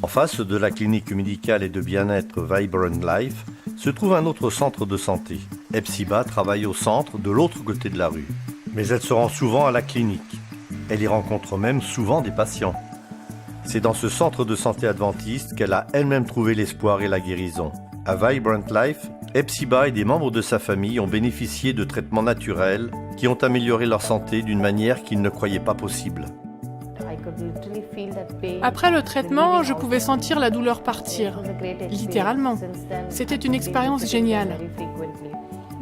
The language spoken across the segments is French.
En face de la clinique médicale et de bien-être Vibrant Life se trouve un autre centre de santé. Hepzibah travaille au centre de l'autre côté de la rue. Mais elle se rend souvent à la clinique. Elle y rencontre même souvent des patients. C'est dans ce centre de santé adventiste qu'elle a elle-même trouvé l'espoir et la guérison. À Vibrant Life, Hepzibah et des membres de sa famille ont bénéficié de traitements naturels qui ont amélioré leur santé d'une manière qu'ils ne croyaient pas possible. Après le traitement, je pouvais sentir la douleur partir, littéralement. C'était une expérience géniale.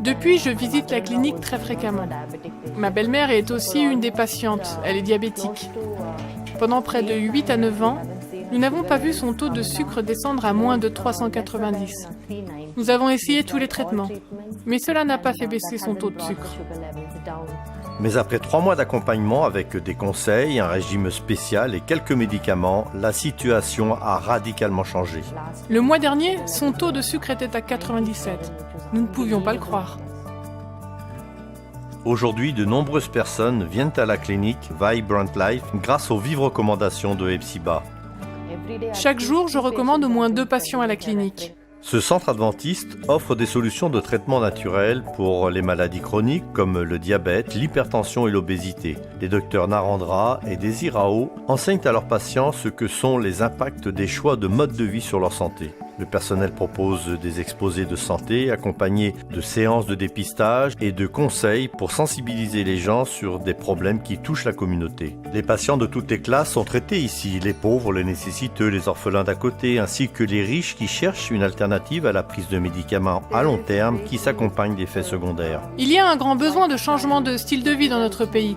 Depuis, je visite la clinique très fréquemment. Ma belle-mère est aussi une des patientes, elle est diabétique. Pendant près de 8 à 9 ans, nous n'avons pas vu son taux de sucre descendre à moins de 390. Nous avons essayé tous les traitements, mais cela n'a pas fait baisser son taux de sucre. Mais après 3 mois d'accompagnement avec des conseils, un régime spécial et quelques médicaments, la situation a radicalement changé. Le mois dernier, son taux de sucre était à 97. Nous ne pouvions pas le croire. Aujourd'hui, de nombreuses personnes viennent à la clinique Vibrant Life grâce aux vives recommandations de Hepzibah. Chaque jour, je recommande au moins 2 patients à la clinique. Ce centre adventiste offre des solutions de traitement naturel pour les maladies chroniques comme le diabète, l'hypertension et l'obésité. Les docteurs Narendra et Desi Rao enseignent à leurs patients ce que sont les impacts des choix de mode de vie sur leur santé. Le personnel propose des exposés de santé accompagnés de séances de dépistage et de conseils pour sensibiliser les gens sur des problèmes qui touchent la communauté. Les patients de toutes les classes sont traités ici, les pauvres, les nécessiteux, les orphelins d'à côté, ainsi que les riches qui cherchent une alternative à la prise de médicaments à long terme qui s'accompagnent d'effets secondaires. Il y a un grand besoin de changement de style de vie dans notre pays,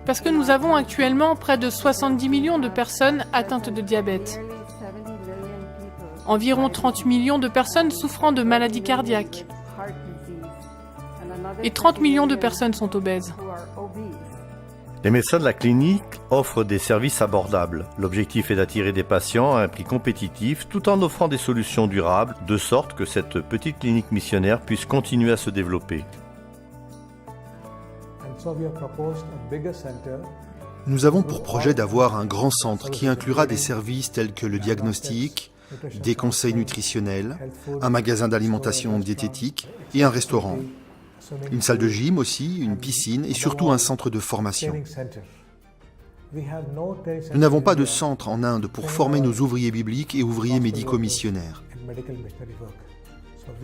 parce que nous avons actuellement près de 70 millions de personnes atteintes de diabète. Environ 30 millions de personnes souffrant de maladies cardiaques. Et 30 millions de personnes sont obèses. Les médecins de la clinique offrent des services abordables. L'objectif est d'attirer des patients à un prix compétitif tout en offrant des solutions durables, de sorte que cette petite clinique missionnaire puisse continuer à se développer. Nous avons pour projet d'avoir un grand centre qui inclura des services tels que le diagnostic, des conseils nutritionnels, un magasin d'alimentation diététique et un restaurant. Une salle de gym aussi, une piscine et surtout un centre de formation. Nous n'avons pas de centre en Inde pour former nos ouvriers bibliques et ouvriers médico-missionnaires.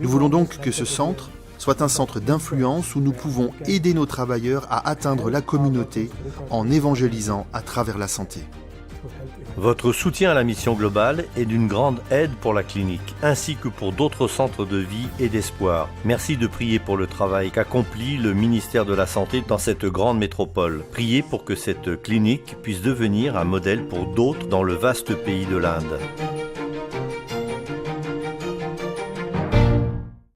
Nous voulons donc que ce centre soit un centre d'influence où nous pouvons aider nos travailleurs à atteindre la communauté en évangélisant à travers la santé. Votre soutien à la mission globale est d'une grande aide pour la clinique, ainsi que pour d'autres centres de vie et d'espoir. Merci de prier pour le travail qu'accomplit le ministère de la Santé dans cette grande métropole. Priez pour que cette clinique puisse devenir un modèle pour d'autres dans le vaste pays de l'Inde.